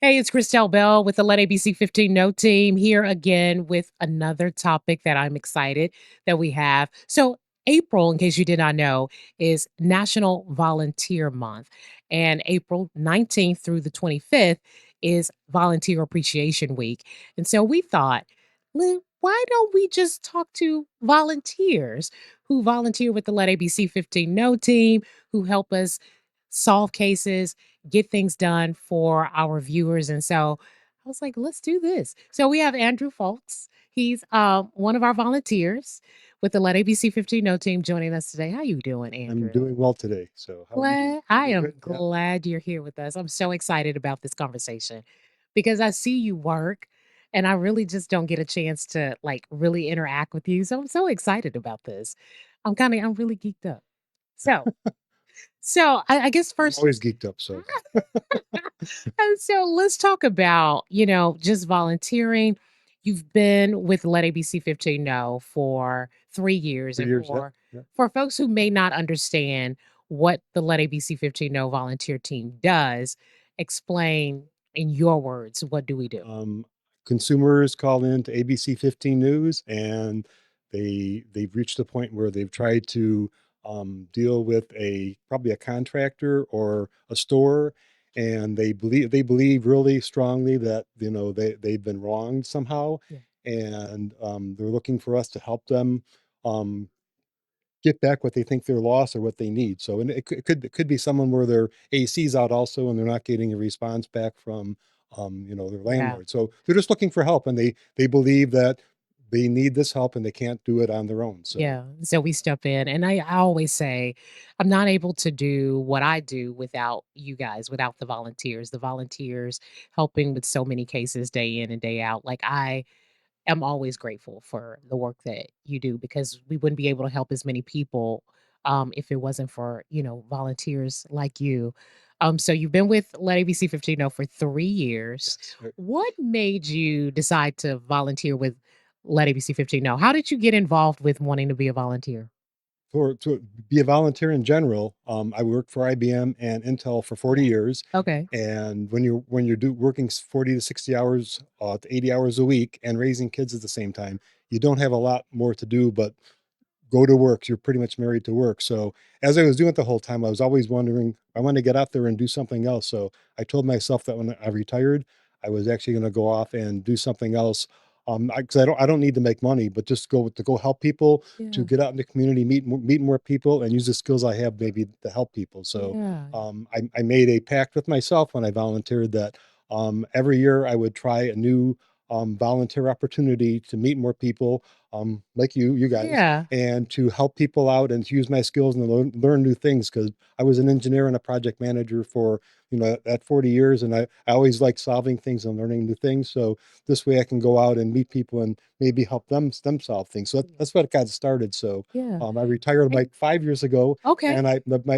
Hey, it's Christel Bell with the Let ABC15 Know team here again with another topic that I'm excited that we have. So, April, in case you did not know, is National Volunteer Month, and April 19th through the 25th is Volunteer Appreciation Week. And so we thought, why don't we just talk to volunteers who volunteer with the Let ABC15 Know team, who help us solve cases, get things done for our viewers. And so I was like, let's do this. So we have Andrew Foltz. He's one of our volunteers with the Let ABC 15 Know team joining us today. How you doing, I'm Andrew? doing well today. So how are you doing? Glad I Doing am good? Yeah. glad you're here with us. I'm so excited about this conversation because I see you work and I really just don't get a chance to like really interact with you. So I'm so excited about this. I'm really geeked up. So I guess I'm first always geeked up. So And so let's talk about, just volunteering. You've been with Let ABC 15 Know for 3 years. for And years. Yep. Yep. for folks who may not understand what the Let ABC 15 Know volunteer team does, explain in your words, what do we do? Um, Consumers call in to ABC 15 News, and they've reached a point where they've tried to deal with probably a contractor or a store, and they believe really strongly that they've been wronged somehow, Yeah. and they're looking for us to help them. Um, get back what they think they're lost or what they need. So, and it could be someone where their AC's out also, and they're not getting a response back from, their Yeah. landlord. So they're just looking for help, and they believe that they need this help and they can't do it on their own. So Yeah. So we step in, and I always say, I'm not able to do what I do without you guys, without the volunteers. The volunteers helping with so many cases day in and day out. Like I am always grateful for the work that you do because we wouldn't be able to help as many people if it wasn't for volunteers like you. So you've been with Let ABC 15 Know for 3 years. yes. What made you decide to volunteer with Let ABC 15 Know? How did you get involved with wanting to be a volunteer? For to be a volunteer in general, I worked for IBM and Intel for 40 Yeah. years, Okay. and when you're working 40 to 60 hours, to 80 hours a week, and raising kids at the same time, you don't have a lot more to do but go to work. You're pretty much married to work. So as I was doing it the whole time, I was always wondering, I want to get out there and do something else. So I told myself that when I retired, I was actually going to go off and do something else. Because I don't need to make money, but just go help people, to Yeah. get out in the community, meet more people, and use the skills I have maybe to help people. So Yeah. I made a pact with myself when I volunteered that every year I would try a new volunteer opportunity to meet more people, like you guys, Yeah. and to help people out and to use my skills and learn new things, because I was an engineer and a project manager for that 40 years, and I always like solving things and learning new things. So this way I can go out and meet people and maybe help them solve things. So Yeah. that's what got started. So Yeah. I retired And like 5 years ago, okay. and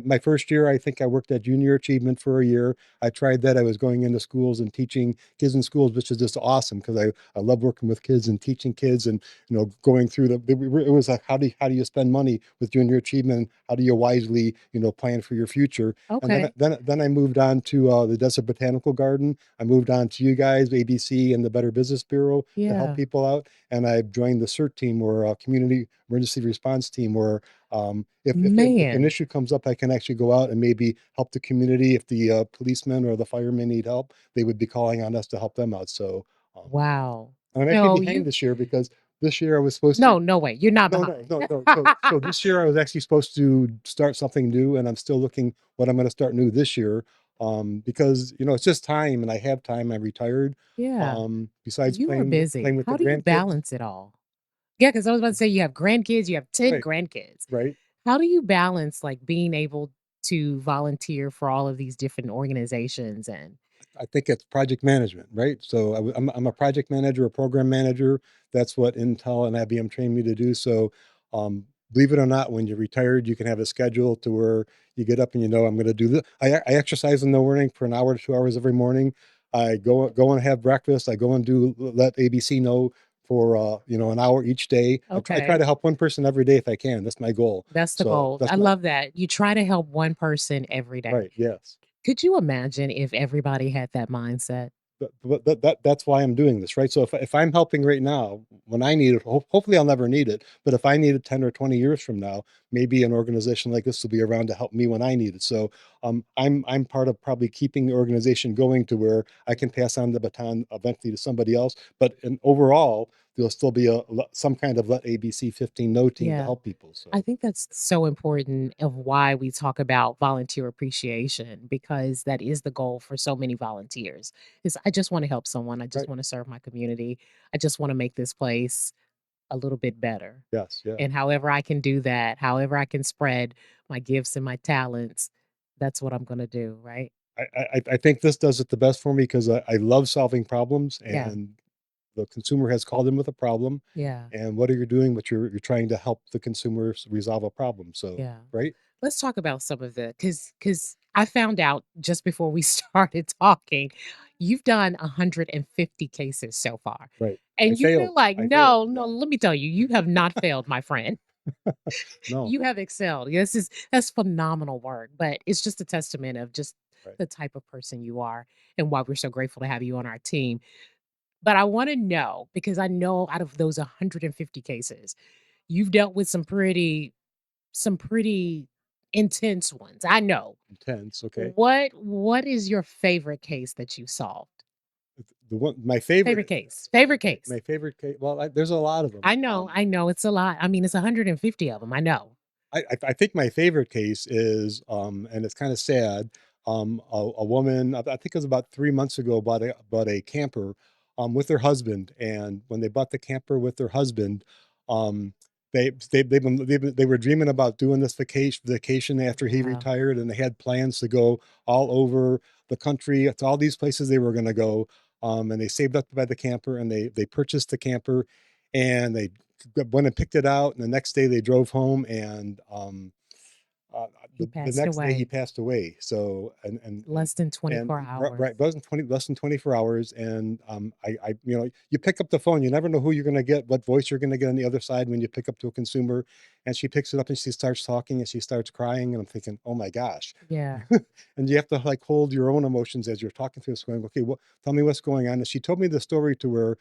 my first year, I think I worked at Junior Achievement for a year. I tried that. I was going into schools and teaching kids in schools, which is just awesome, because I love working with kids and teaching kids, and going through it was like, how do you spend money with Junior Achievement? How do you wisely, plan for your future? And then Okay. then I moved on to the Desert Botanical Garden. I moved on to you guys, ABC, and the Better Business Bureau, to help Yeah. people out. And I joined the CERT team, or Community Emergency Response Team, where if an Man. issue comes up, I can actually go out and maybe help the community. If the policemen or the firemen need help, they would be calling on us to help them out. So Wow. and I'm actually So behind you this year, because this year I was supposed to. No, no way. You're not No, no, behind. no, no. So this year I was actually supposed to start something new, and I'm still looking what I'm going to start new this year. Because it's just time, and I have time. I'm retired. Yeah. Besides You are playing busy. with the How do you grandkids. balance it all? Yeah, because I was about to say you have grandkids, you have 10 Right, grandkids. right. How do you balance like being able to volunteer for all of these different organizations and I think it's project management, right? So I'm a project manager, a program manager. That's what Intel and IBM trained me to do. So, believe it or not, when you're retired, you can have a schedule to where you get up and I'm going to do this. I exercise in the morning for an hour to 2 hours every morning. I go and have breakfast. I go and do Let ABC know for an hour each day. I try okay, to help one person every day if I can. That's my goal. that's the So goal. I that's my love that. You try to help one person every day. right. Yes. Could you imagine if everybody had that mindset? That's why I'm doing this, right? So if I'm helping right now, when I need it, hopefully I'll never need it. But if I need it 10 or 20 years from now, maybe an organization like this will be around to help me when I need it. So I'm part of probably keeping the organization going to where I can pass on the baton eventually to somebody else. But overall, there'll still be some kind of Let ABC 15 Know team to Yeah. help people. I So think that's so important of why we talk about volunteer appreciation because that is the goal for so many volunteers. Is I just want to help someone. I just right, want to serve my community. I just want to make this place a little bit better. yes, yeah. And however I can do that, however I can spread my gifts and my talents, that's what I'm going to do, right? I think this does it the best for me because I love solving problems, Yeah. and the consumer has called in with a problem, Yeah. and what are you doing? But you're trying to help the consumers resolve a problem. So, Yeah. right, Let's talk about some of the because I found out just before we started talking, you've done 150 cases so far. right. I And you failed. feel like, I failed. no, no, Yeah. let me tell you, you have not failed, my friend. No. You have excelled. That's phenomenal work. But it's just a testament of just Right. the type of person you are and why we're so grateful to have you on our team. But I want to know, because I know out of those 150 cases, you've dealt with some pretty intense ones. I know. Intense. Okay. What is your favorite case that you solved? The one, my favorite, Favorite case. Favorite case. my favorite case. Well, there's a lot of them. I know it's a lot. I mean, it's 150 of them. I know. I think my favorite case is, and it's kind of sad. A woman, I think it was about 3 months ago, bought a camper, with her husband, and when they bought the camper with their husband, um, they were dreaming about doing this vacation after he Wow. retired, and they had plans to go all over the country. It's all these places they were going to go, and they saved up to buy the camper, and they purchased the camper, and they went and picked it out, and the next day they drove home, and uh, He the passed next day he away passed away. So less than and 24 hours. right, wasn't 20 less than 24 hours, and you pick up the phone, you never know who you're going to get, what voice you're going to get on the other side when you pick up to a consumer, and she picks it up and she starts talking and she starts crying, and I'm thinking, oh my gosh. Yeah. And you have to like hold your own emotions as you're talking to us, going, okay, what, tell me what's going on. And she told me the story to where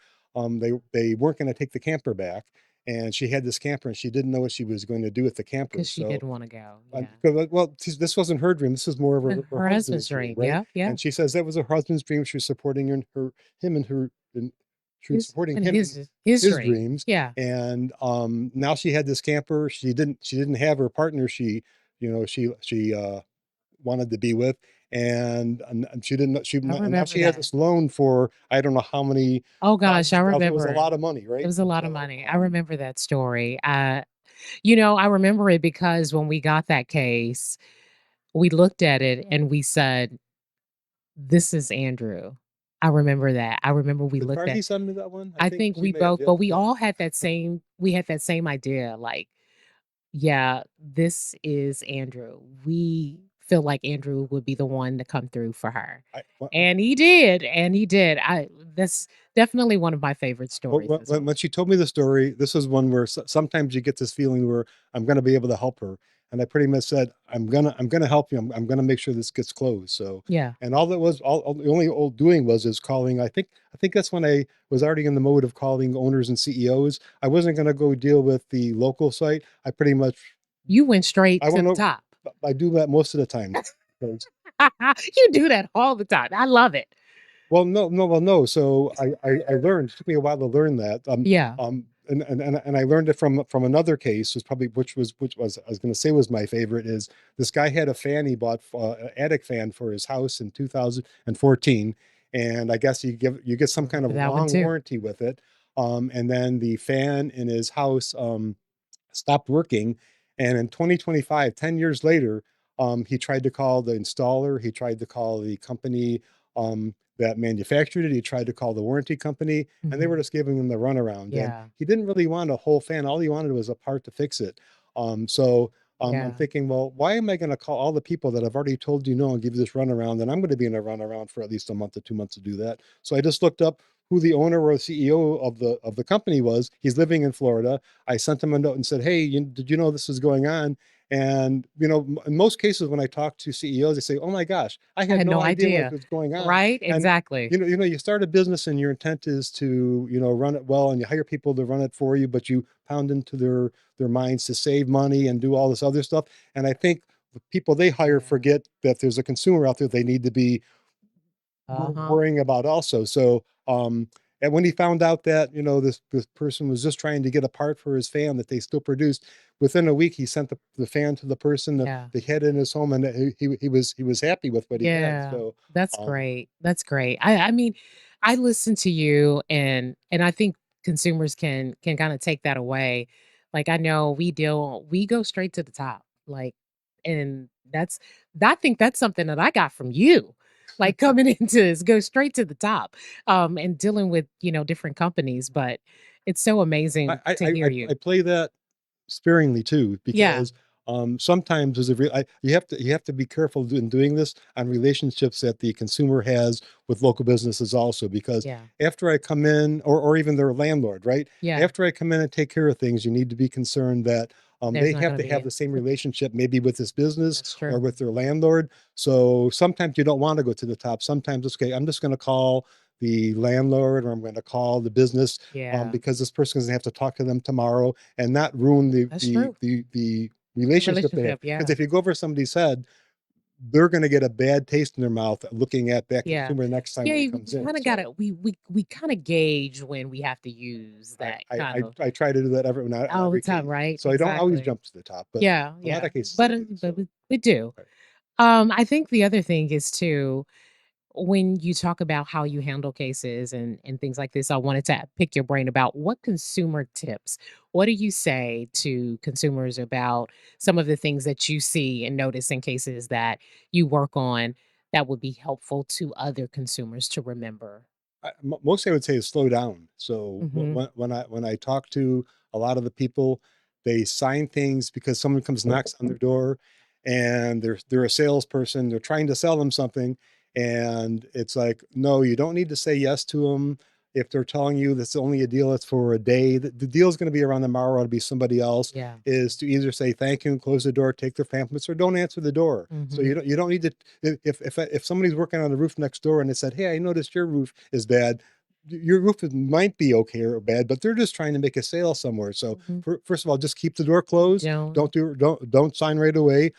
they weren't going to take the camper back, and she had this camper and she didn't know what she was going to do with the camper. Because she So didn't want to go. Yeah. well, this wasn't her dream. This is more of her Her husband's husband's dream, dream. right? Yeah. Yeah. And she says that was her husband's dream. She was supporting him and her, and she was His supporting and him in his his dream. dreams. Yeah. And now she had this camper. She didn't have her partner. She wanted to be with, and she didn't. She I now remember she has that. this loan for I don't know how many Oh gosh, I thousands of dollars. It was a remember it. lot of money, It right? was a lot of So money. I remember that story. I remember it because when we got that case, we looked at it and we said, "This is Andrew." I remember that. I remember we did looked at Margie send me that one? I I think think she we may have. both Yeah, but we yeah. all had that same idea, like, yeah, this is Andrew. We feel like Andrew would be the one to come through for her. I, And he did. I That's definitely one of my favorite Well, stories as when well. she told me the story, this is one where sometimes you get this feeling where I'm going to be able to help her, and I pretty much said I'm gonna help you. I'm gonna make sure this gets closed. So, Yeah. and all that was all the only old doing was is calling. I think that's when I was already in the mode of calling owners and CEOs. I wasn't going to go deal with the local site. I pretty much You went straight I to went the over. top. I do that most of the time because You do that all the time. I love it. well, no, no, well, no. So I learned. It took me a while to learn that. Yeah. And I learned it from another case. Was probably which was I was going to say was my favorite. Is this guy had a fan he bought, an attic fan for his house in 2014, and I guess you get I some kind remember of that one long too. warranty with it. And then the fan in his house stopped working. And in 2025, 10 years later, he tried to call the installer, he tried to call the company that manufactured it, he tried to call the warranty company, and they were Mhm. just giving him the runaround. And Yeah. he didn't really want a whole fan, all he wanted was a part to fix it. I'm Yeah. thinking, well, why am I going to call all the people that I've already told you no and give you this runaround? And I'm going to be in a runaround for at least a month or 2 months to do that. So I just looked up who the owner or CEO of the company was. He's living in Florida. I sent him a note and said, "Hey, did you know this was going on?" And in most cases, when I talk to CEOs, they say, "Oh my gosh, I I had had no no idea what idea. was going on." Right? And Exactly. you start a business and your intent is to run it well, and you hire people to run it for you, but you pound into their minds to save money and do all this other stuff. And I think the people they hire Yeah. forget that there's a consumer out there they need to be Uh-huh. worrying about also. So, and when he found out that this person was just trying to get a part for his fan that they still produced, within a week he sent the fan to the person that Yeah. they had in his home, and he was happy with what he had. Yeah. So, That's um, great. That's great. I mean, I listen to you, and I think consumers can kind of take that away. Like I know we go straight to the top. Like and I think that's something that I got from you. Like coming into this, go straight to the top. And dealing with, different companies, but it's so I amazing I to I hear I you. I play that sparingly too, Yeah. because sometimes there's a real you have to be careful in doing this on relationships that the consumer has with local businesses also, because Yeah. after I come in, or even their landlord, right? Yeah. After I come in and take care of things, you need to be concerned that There's they not have gonna to be have a the same relationship maybe with this business that's or true. with their landlord. So sometimes you don't want to go to the top. Sometimes it's okay. I'm just going to call the landlord, or I'm going to call the business, Yeah. because this person is going to have to talk to them tomorrow, and not ruin the That's the true. the the The relationship they have. relationship, Because yeah. if you go over somebody's head, they're going to get a bad taste in their mouth looking at that Yeah. consumer next time Yeah, when he we comes in. kinda So gotta we kinda gauge when we have to use I that I kind I, of I try to do that on all the every time, case. right? So I don't always Exactly. jump to the top, but Yeah, a lot yeah. of cases I But, do. but So we do. right. I think the other thing is too, when you talk about how you handle cases and things like this, I wanted to pick your brain about what consumer tips. What do you say to consumers about some of the things that you see and notice in cases that you work on that would be helpful to other consumers to remember? Mostly I would say is slow down. So Mhm. when I talk to a lot of the people, they sign things because someone comes knocks on their door, and they're a salesperson. They're trying to sell them something, and it's like, no, you don't need to say yes to them. If they're telling you that's only a deal that's for a day, the deal is going to be around tomorrow. It'll be somebody else. Yeah. Is to either say thank you and close the door, take their pamphlets, or don't answer the door. So Mhm. you don't need to. If somebody's working on the roof next door and they said, "Hey, I noticed your roof is bad," your might be okay or bad, but they're just trying to make a sale somewhere. So Mhm. first of all, just keep the door closed. Don't Don't sign right away.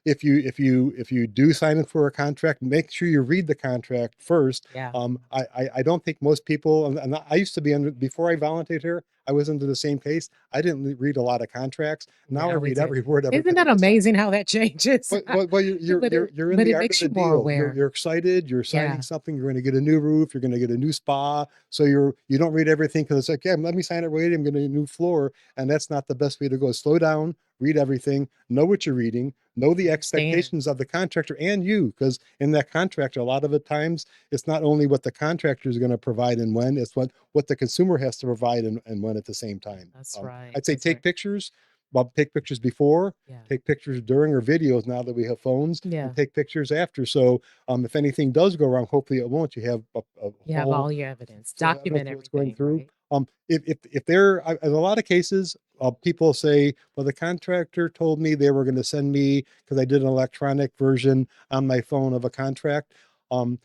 If you do sign in for a contract, make sure you read the contract first. yeah. I don't think most people, and I used to be under, before I volunteered here, I was under the same case. I didn't read a lot of contracts. Now I Now we read do. every word, Isn't everything that I sign. amazing how that changes? Well, you're you're But you're it you're in but the it art of makes the you more deal. You're aware. you're excited. You're signing Yeah. something. You're going to get a new roof. You're going to get a new spa. So you don't read everything because it's like, yeah, let me sign it. Wait, I'm getting a new floor, and that's not the best way to go. Slow down. Read everything. Know what you're reading. Know the Understand. expectations of the contractor and you, because in that contract, a lot of the times it's not only what the contractor is going to provide and when, it's what the consumer has to provide and when at the same time. That's right. I'd say That's right. take pictures. Well, take pictures before, Yeah. take pictures during, or videos now that we have phones, and Yeah. take pictures after. So if anything does go wrong, hopefully it won't. You have a You have whole all your evidence. full evidence Document of what's going everything, through. right? If there, in a lot of cases, people say, well, the contractor told me they were going to send me, because I did an electronic version on my phone of a contract. Um,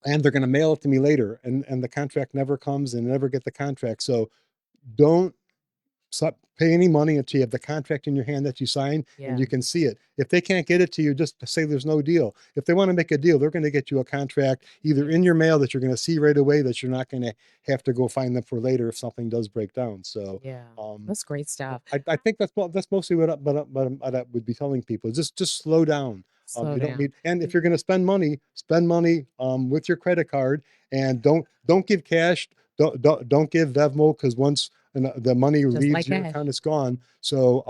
and they're going to mail it to me later, and the contract never comes, and never get the contract. So don't pay any money until you have the contract in your hand that you sign and Yeah. you can see it. If they can't get it to you, just say there's no deal. If they want to make a deal, they're going to get you a contract either in Yes. your mail that you're going to see right away, that you're not going to have to go find them for later if something does break down. So, Yeah. um, That's great stuff. I think that's mostly what I would be telling people. Just slow down. Slow You don't down. need, and if you're going to spend money with your credit card, and don't give cash. Don't give Venmo, because once the money Just leaves like your account, cash. it's gone. So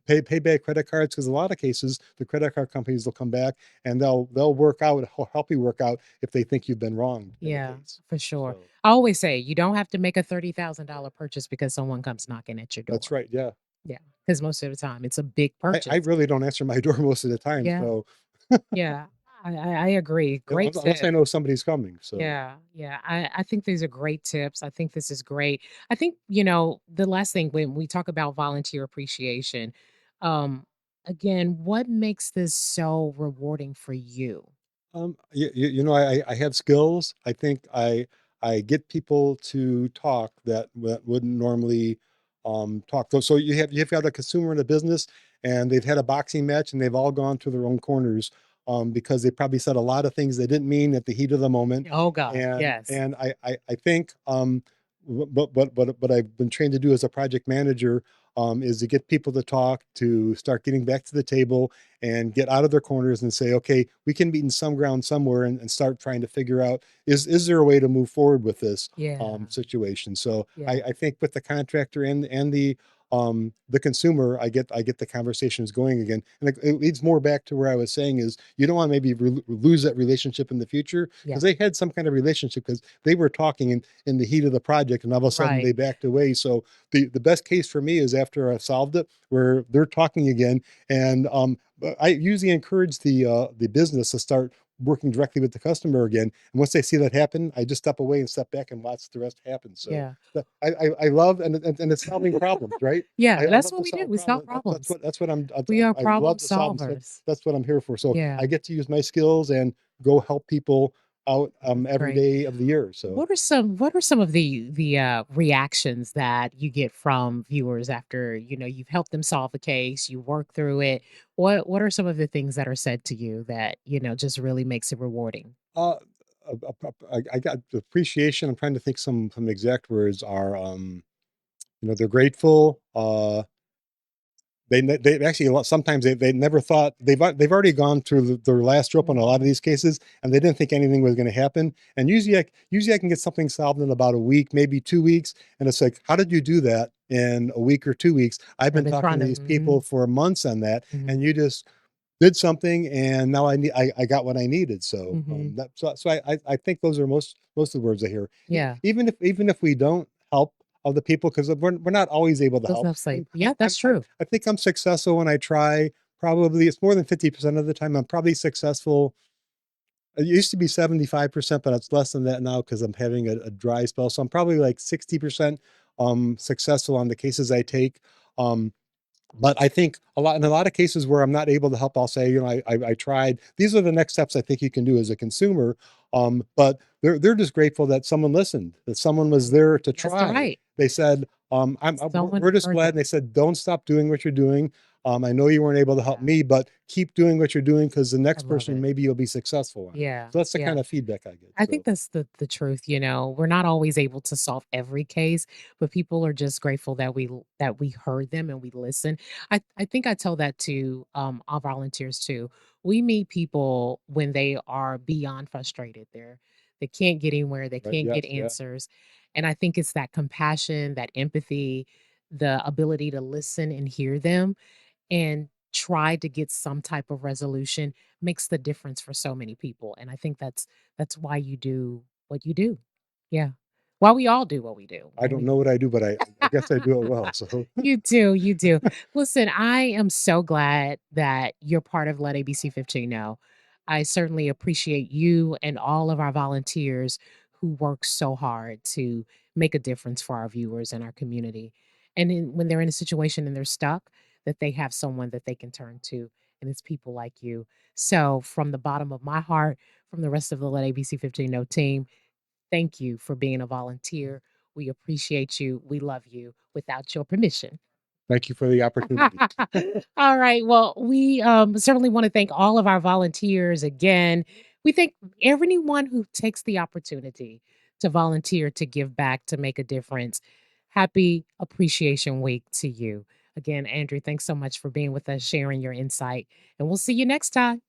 pay back credit cards, because a lot of cases the credit card companies will come back and they'll work out, help you work out if they think you've been wronged in a Yeah, case. for sure. So I always say you don't have to make a $30,000 purchase because someone comes knocking at your that's door. right. Yeah. Yeah, because most of the time it's a big I purchase. really don't answer my door most of the time. Yeah. So Yeah. I agree. Great Unless I tip. know somebody's coming. So Yeah, yeah. I think these are great tips. I think this is great. I think, the last thing when we talk about volunteer appreciation, um, again, what makes this so rewarding for you? I have skills. I think I get people to talk that wouldn't normally talk. So you've got a consumer in a business, and they've had a boxing match, and they've all gone to their own corners because they probably said a lot of things they didn't mean at the heat of the moment. Oh God, And yes. and I think what I've been trained to do as a project manager is to get people to talk, to start getting back to the table, and get out of their corners and say, okay, we can meet in some ground somewhere, and start trying to figure out, is there a way to move forward with this Yeah, situation. So yeah, I think with the contractor and the consumer, I get the conversations going again, and it leads more back to where I was saying is, you don't want to maybe lose that relationship in the future, yeah. because they had some kind of relationship because they were talking in the heat of the project, and all of a sudden Right. they backed away. So the best case for me is after I've solved it, where they're talking again. And but I usually encourage the business to start working directly with the customer again. And once they see that happen, I just step away and step back and watch the rest happen. So Yeah. I love, and it's solving problems, right? Yeah, I that's love what to we do. solve We solve problems. problems. That's what We are I problem love to solve them. So solvers. that's what I'm here for. So Yeah, I get to use my skills and go help people out that's every great. day of the year. So What are some of the reactions that you get from viewers after, you've helped them solve a case, you work through it? What are some of the things that are said to you that, just really makes it rewarding? uh, I got appreciation. I'm trying to think some exact words are they're grateful. They actually sometimes they never thought they've already gone through their last rope on a lot of Mhm. these cases, and they didn't think anything was going to happen. And usually I can get something solved in about a week, maybe 2 weeks, and it's like, how did you do that in a week or 2 weeks? I've They've been been talking trying to to these people mhm, for months on that, and mhm, you just did something, and now I got what I needed. So mhm. I think those are most of the words I hear. Yeah, Even if we don't help other people, because we're not always able to those help. enough say, yeah, that's I'm true. I think I'm successful when I try. Probably it's more than 50% of the time. I'm probably successful. It used to be 75%, but it's less than that now because I'm having a dry spell. So I'm probably like 60% successful on the cases I take. Um, but I think in a lot of cases where I'm not able to help, I'll say, I tried. These are the next steps I think you can do as a consumer. But they're just grateful that someone listened, that someone was Right. there to That's try. right. They said, Someone we're just heard glad. them. And they said, don't stop doing what you're doing. I know you weren't able to help Yeah, me, but keep doing what you're doing, because the I next love person it. maybe you'll be successful on. Yeah, So that's the yeah. kind of feedback I get. I think So that's the truth, We're not always able to solve every case, but people are just grateful that we heard them and we listened. I think I tell that to our volunteers too. We meet people when they are beyond frustrated. They can't get anywhere, they right, can't get yes, yeah. answers. And I think it's that compassion, that empathy, the ability to listen and hear them and try to get some type of resolution makes the difference for so many people, and I think that's why you do what you do. Yeah. Why we all do what we do, I why don't we know what I do, but I guess I do it well. So You do, you do. Listen, I am so glad that you're part of Let ABC15 Know. I certainly appreciate you and all of our volunteers who work so hard to make a difference for our viewers and our community. And when they're in a situation and they're stuck, that they have someone that they can turn to, and it's people like you. So, from the bottom of my heart, from the rest of the Let ABC15 Know team, thank you for being a volunteer. We appreciate you. We love you without your permission. thank you for the opportunity. All right. Well, we certainly want to thank all of our volunteers again. We thank everyone who takes the opportunity to volunteer, to give back, to make a difference. Happy Appreciation Week to you. Again, Andrew, thanks so much for being with us, sharing your insight, and we'll see you next time.